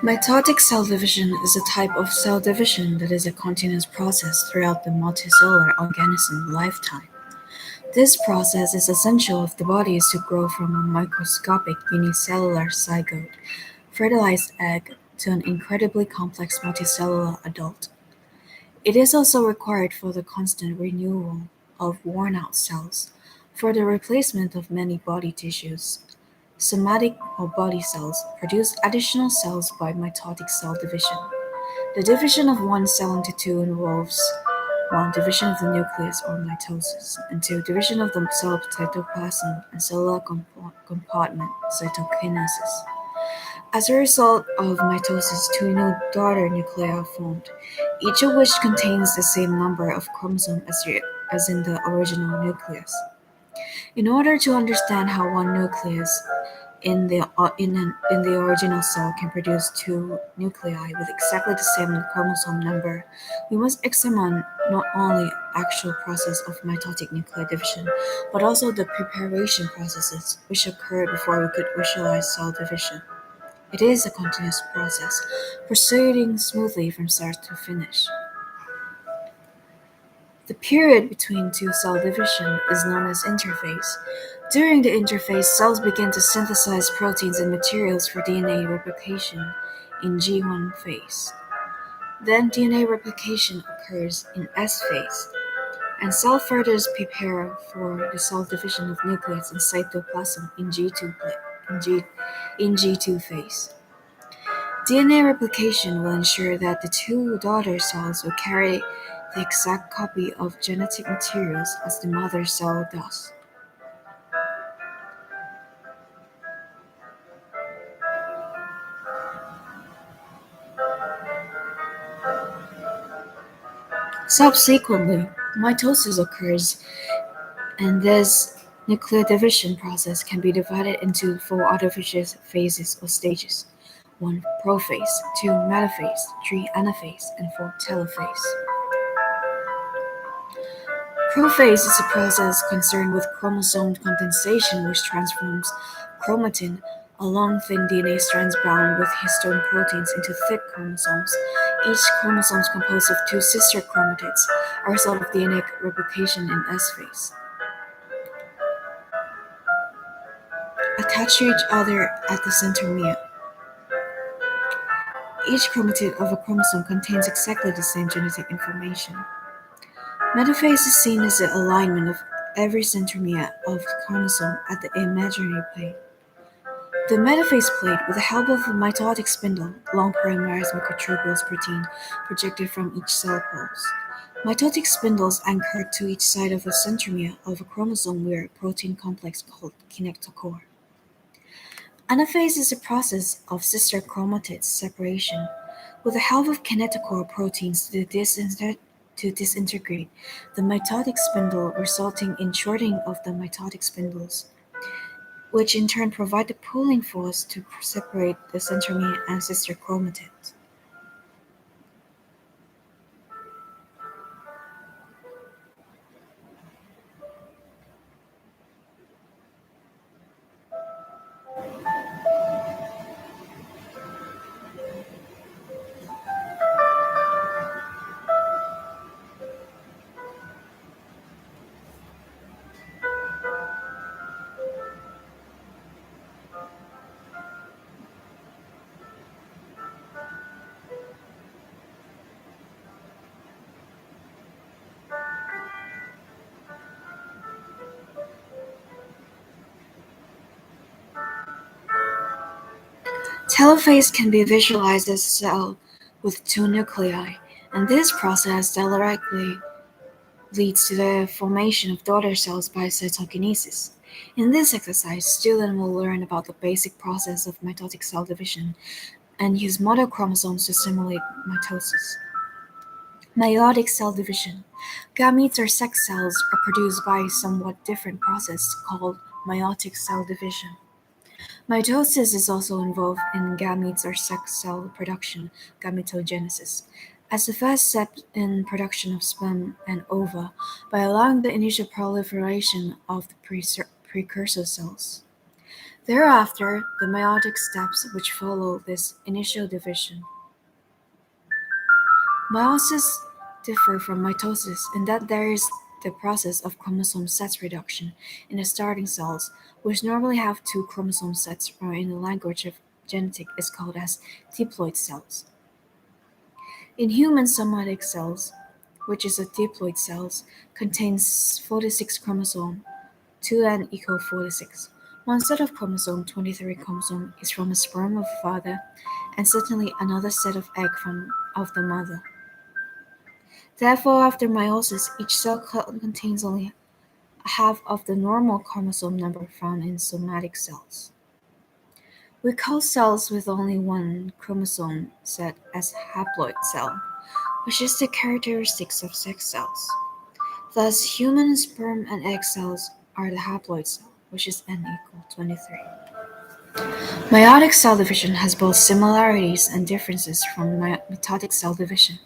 Mitotic cell division is a type of cell division that is a continuous process throughout the multicellular organism lifetime. This process is essential if the body is to grow from a microscopic unicellular zygote, fertilized egg, to an incredibly complex multicellular adult. It is also required for the constant renewal of worn-out cells, for the replacement of many body tissues. Somatic or body cells produce additional cells by mitotic cell division. The division of one cell into two involves 1. Division of the nucleus or mitosis, and 2. Division of the cell cytoplasm and cellular compartment cytokinesis. As a result of mitosis, two new daughter nuclei are formed, each of which contains the same number of chromosomes as in the original nucleus. In order to understand how one nucleus in the original cell can produce two nuclei with exactly the same chromosome number, we must examine not only actual process of mitotic nuclear division, but also the preparation processes which occurred before we could visualize cell division. It is a continuous process, proceeding smoothly from start to finish. The period between two cell division is known as interphase. During the interphase, cells begin to synthesize proteins and materials for DNA replication in G1 phase. Then DNA replication occurs in S phase, and cell further prepare for the cell division of nucleus and cytoplasm in G2 phase. DNA replication will ensure that the two daughter cells will carry the exact copy of genetic materials as the mother cell does. Subsequently, mitosis occurs, and this nuclear division process can be divided into four artificial phases or stages: 1. Prophase, 2. Metaphase, 3. Anaphase, and 4. Telophase. Prophase is a process concerned with chromosome condensation which transforms chromatin, a long thin DNA strands bound with histone proteins, into thick chromosomes. Each chromosome is composed of two sister chromatids, a result of DNA replication in S phase, attached to each other at the centromere. Each chromatid of a chromosome contains exactly the same genetic information. Metaphase is seen as the alignment of every centromere of the chromosome at the imaginary plane. The metaphase plate, with the help of a mitotic spindle, long polymerized microtubules protein projected from each cell poles. Mitotic spindles anchored to each side of a centromere of a chromosome wear a protein complex called kinetochore. Anaphase is a process of sister chromatids separation, with the help of kinetochore proteins to disintegrate the mitotic spindle, resulting in shortening of the mitotic spindles, which in turn provide the pulling force to separate the centromere and sister chromatids. Telophase can be visualized as a cell with two nuclei, and this process directly leads to the formation of daughter cells by cytokinesis. In this exercise, students will learn about the basic process of mitotic cell division and use mother chromosomes to simulate mitosis. Meiotic cell division. Gametes or sex cells are produced by a somewhat different process called meiotic cell division. Mitosis is also involved in gametes or sex cell production, gametogenesis, as the first step in production of sperm and ova by allowing the initial proliferation of the precursor cells. Thereafter, the meiotic steps which follow this initial division. Meiosis differ from mitosis in that there is the process of chromosome sets reduction in the starting cells, which normally have two chromosome sets, or in the language of genetic is called as diploid cells. In human somatic cells, which is a diploid cells, contains 46 chromosomes, 2n equal 46. One set of chromosome, 23 chromosome, is from a sperm of a father, and certainly another set of egg of the mother. Therefore, after meiosis, each cell contains only half of the normal chromosome number found in somatic cells. We call cells with only one chromosome set as haploid cell, which is the characteristics of sex cells. Thus, human sperm and egg cells are the haploid cell, which is n equal 23. Meiotic cell division has both similarities and differences from mitotic cell division.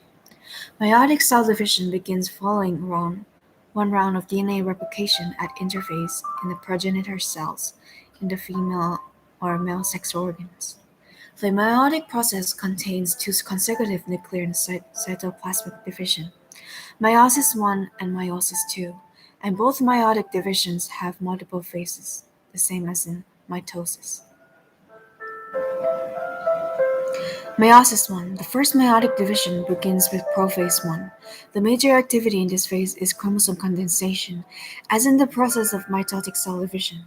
Meiotic cell division begins following one round of DNA replication at interphase in the progenitor cells in the female or male sex organs. The meiotic process contains two consecutive nuclear and cytoplasmic division, meiosis I and meiosis II, and both meiotic divisions have multiple phases, the same as in mitosis. Meiosis I. The first meiotic division begins with prophase I. The major activity in this phase is chromosome condensation, as in the process of mitotic cell division.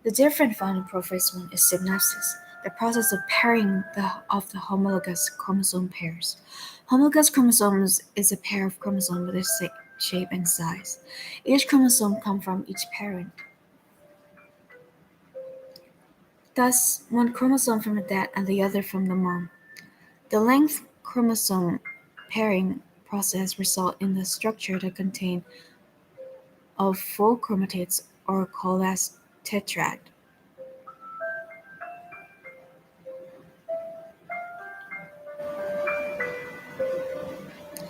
The difference found in prophase I is synapsis, the process of pairing of the homologous chromosome pairs. Homologous chromosomes is a pair of chromosomes with the same shape and size. Each chromosome comes from each parent. Thus, one chromosome from the dad and the other from the mom. The length chromosome pairing process results in the structure that contains of four chromatids, or called as tetrad.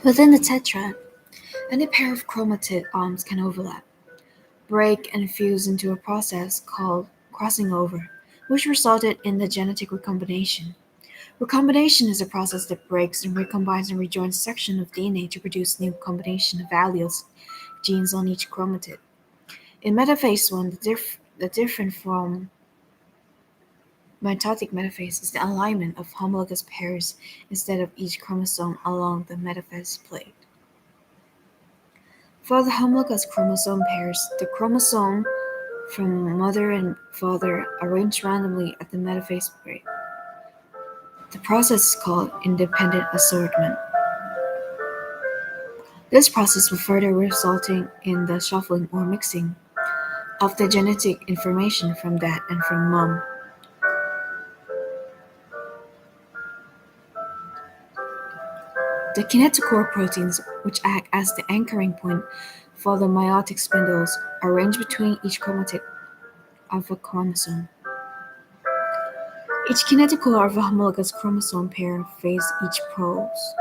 Within the tetrad, any pair of chromatid arms can overlap, break, and fuse into a process called crossing over, which resulted in the genetic recombination. Recombination is a process that breaks and recombines and rejoins sections of DNA to produce new combination of alleles, genes on each chromatid. In metaphase I, the different from mitotic metaphase is the alignment of homologous pairs instead of each chromosome along the metaphase plate. For the homologous chromosome pairs, the chromosome from mother and father arranged randomly at the metaphase plate. The process is called independent assortment. This process will further resulting in the shuffling or mixing of the genetic information from dad and from mom. The kinetochore proteins, which act as the anchoring point for the meiotic spindles, are arranged between each chromatid of a chromosome. Each kinetochore of a homologous chromosome pair face each poles.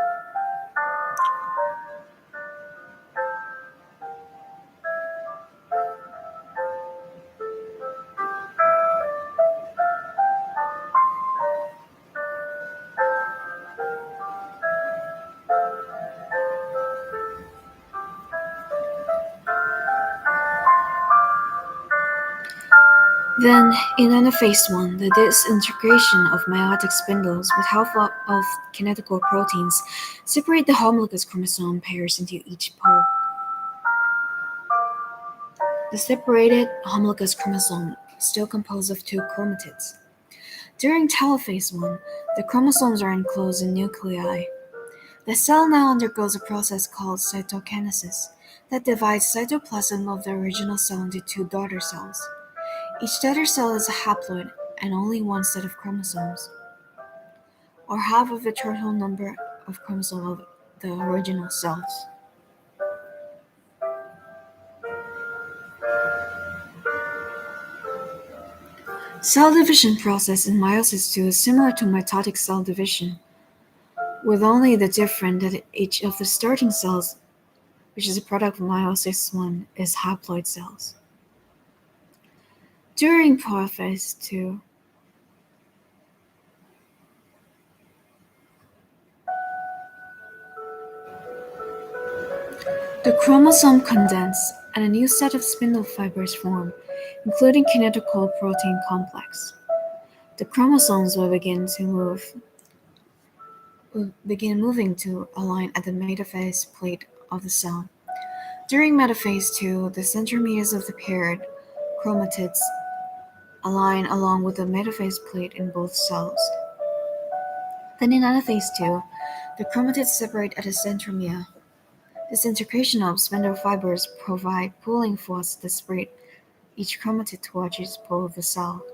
Then, in anaphase I, the disintegration of meiotic spindles with help of kinetochore proteins separate the homologous chromosome pairs into each pole. The separated homologous chromosome is still composed of two chromatids. During telophase I, the chromosomes are enclosed in nuclei. The cell now undergoes a process called cytokinesis that divides cytoplasm of the original cell into two daughter cells. Each daughter cell is a haploid and only one set of chromosomes, or half of the total number of chromosomes of the original cells. Cell division process in meiosis II is similar to mitotic cell division, with only the difference that each of the starting cells, which is a product of meiosis I, is haploid cells. During prophase 2, the chromosome condense and a new set of spindle fibers form, including kinetochore protein complex. The chromosomes will begin moving to align at the metaphase plate of the cell. During metaphase 2, the centromeres of the paired chromatids align along with the metaphase plate in both cells. Then in anaphase 2, the chromatids separate at the centromere. This integration of spindle fibers provide pulling force that spread each chromatid towards each pole of the cell.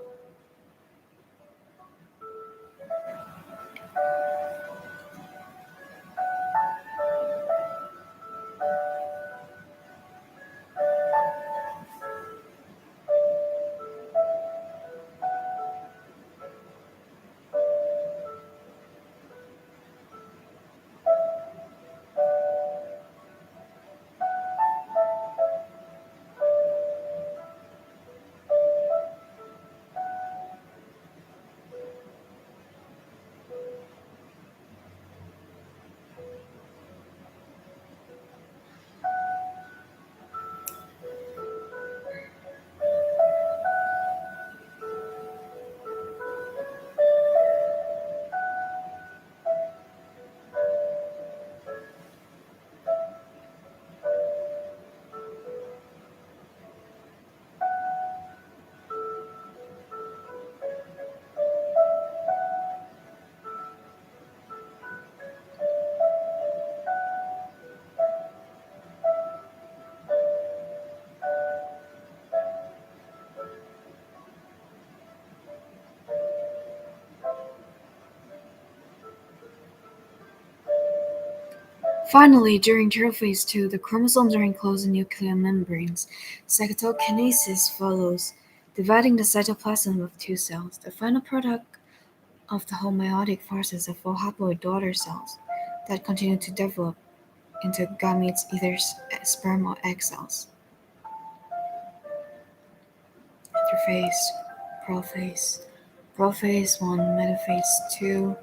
Finally, during telophase 2, the chromosomes are enclosed in nuclear membranes. Cytokinesis follows, dividing the cytoplasm of two cells. The final product of the homeotic forces are four haploid daughter cells that continue to develop into gametes, either sperm or egg cells. Interphase, prophase, prophase 1, metaphase 2.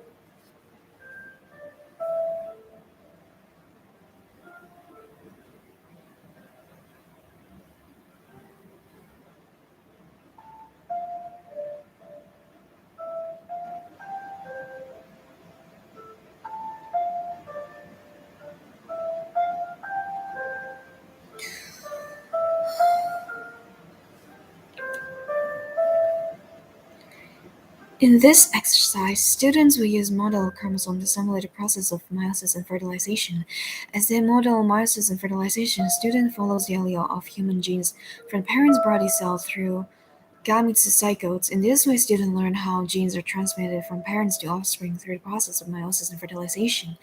In this exercise, students will use model chromosomes to simulate the process of meiosis and fertilization. As they model meiosis and fertilization, student follows the allele of human genes from parents' body cells through gametes to zygotes. In this way, students learn how genes are transmitted from parents to offspring through the process of meiosis and fertilization.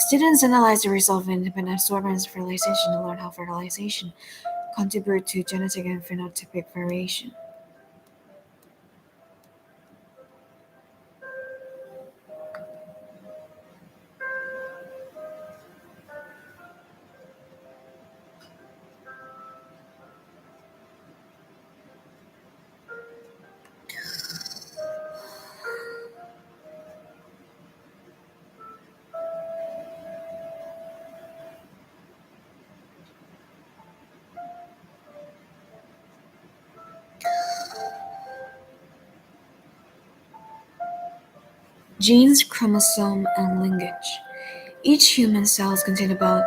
Students analyze the result of independent assortments of fertilization to learn how fertilization contributes to genetic and phenotypic variation. Genes, chromosome, and lineage. Each human cells contain about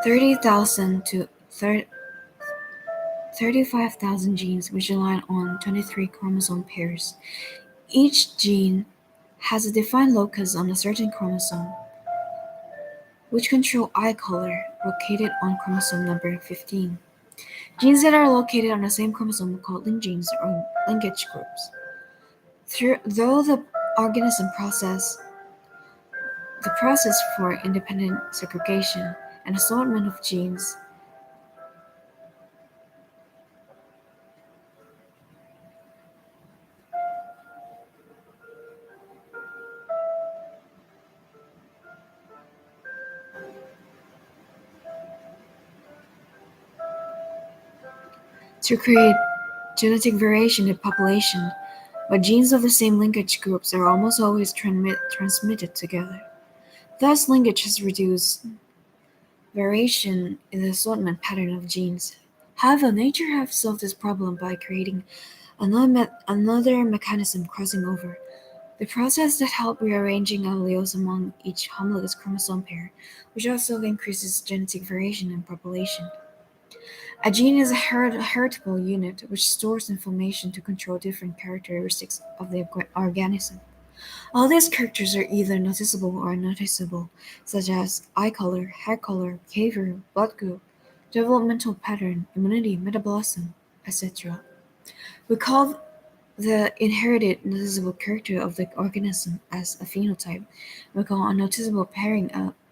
30,000 to 35,000 genes, which align on 23 chromosome pairs. Each gene has a defined locus on a certain chromosome, which control eye color, located on chromosome number 15. Genes that are located on the same chromosome are called linked genes or linkage groups. Though the organism the process for independent segregation and assortment of genes to create genetic variation in population, but genes of the same linkage groups are almost always transmitted together. Thus, linkage has reduced variation in the assortment pattern of genes. However, nature has solved this problem by creating another mechanism crossing over, the process that helps rearranging alleles among each homologous chromosome pair, which also increases genetic variation in population. A gene is a heritable unit which stores information to control different characteristics of the organism. All these characters are either noticeable or unnoticeable, such as eye color, hair color, behavior, blood group, developmental pattern, immunity, metabolism, etc. We call the inherited noticeable character of the organism as a phenotype. We call unnoticeable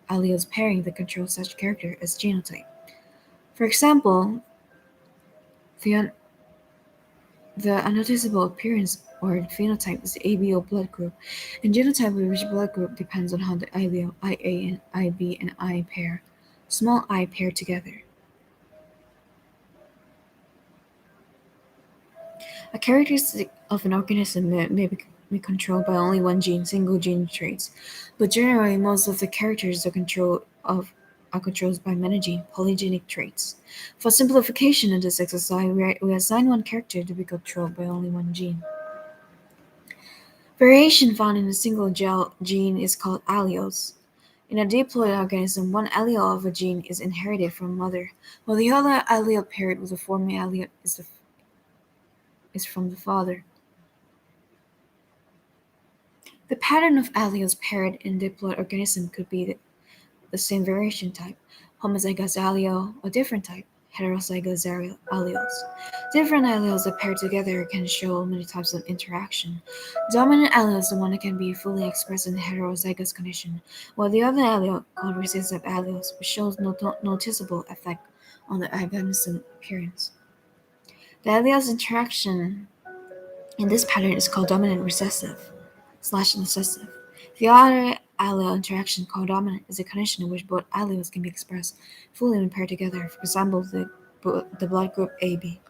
alleles pairing that control such character as genotype. For example, the the unnoticeable appearance or phenotype is the ABO blood group, and genotype which blood group depends on how the allele IA and IB and I pair, small I pair together. A characteristic of an organism may be controlled by only one gene, single gene traits, but generally most of the characters are controlled by many gene, polygenic traits. For simplification in this exercise, we assign one character to be controlled by only one gene. Variation found in a single gene is called alleles. In a diploid organism, one allele of a gene is inherited from mother, while the other allele paired with the former allele is from the father. The pattern of alleles paired in diploid organism could be the same variation type, homozygous allele, or different type, heterozygous alleles. Different alleles that pair together can show many types of interaction. Dominant allele is the one that can be fully expressed in the heterozygous condition, while the other allele, called recessive alleles, which shows no noticeable effect on the organism appearance. The alleles interaction in this pattern is called dominant recessive / recessive. The other allele interaction called dominant is a condition in which both alleles can be expressed fully when paired together, for example, the blood group AB.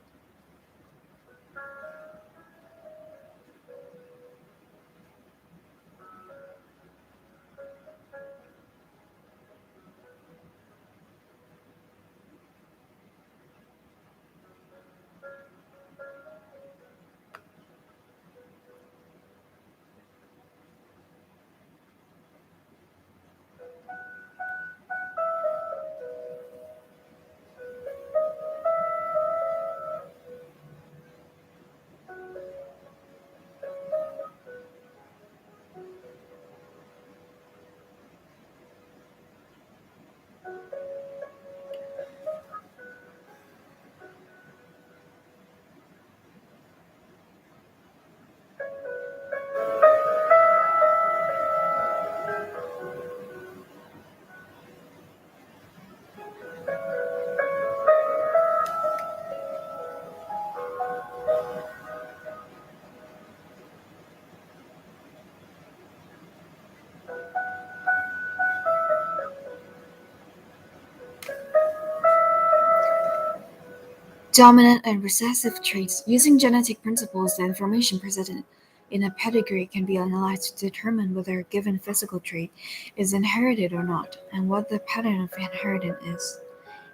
Dominant and recessive traits. Using genetic principles, the information presented in a pedigree can be analyzed to determine whether a given physical trait is inherited or not, and what the pattern of inheritance is.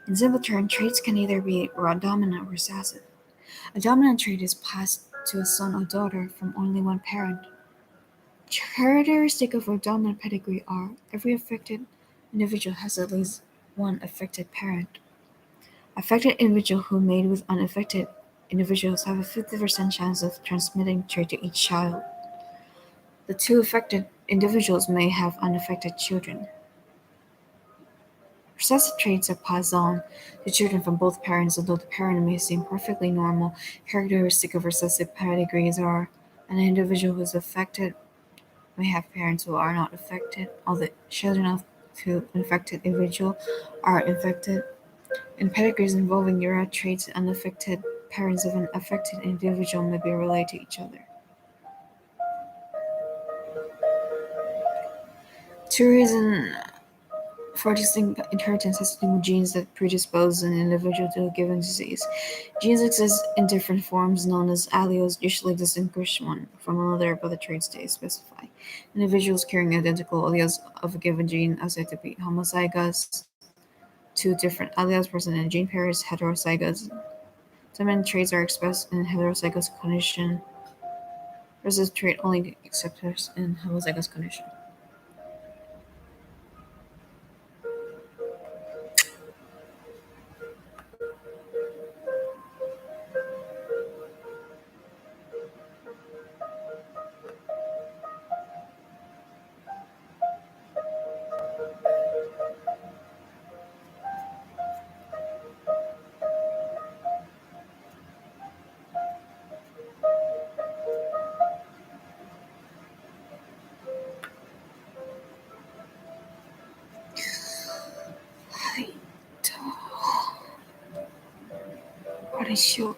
In simple terms, traits can either be dominant or recessive. A dominant trait is passed to a son or daughter from only one parent. Characteristics of a dominant pedigree are: every affected individual has at least one affected parent. Affected individuals who mate with unaffected individuals have a 50% chance of transmitting trait to each child. The two affected individuals may have unaffected children. Recessive traits are passed on to children from both parents, although the parent may seem perfectly normal. Characteristics of recessive pedigrees are: an individual who is affected may have parents who are not affected. All the children of two infected individuals are infected. In pedigrees involving neural traits, unaffected parents of an affected individual may be related to each other. Two reasons For distinct inheritance has to do with genes that predispose an individual to a given disease. Genes exist in different forms known as alleles, usually distinguish one from another by the traits they specify. Individuals carrying identical alleles of a given gene are said to be homozygous. Two different alleles present in a gene pair is heterozygous. Dominant traits are expressed in heterozygous condition. Recessive trait only expressed in homozygous condition. What is your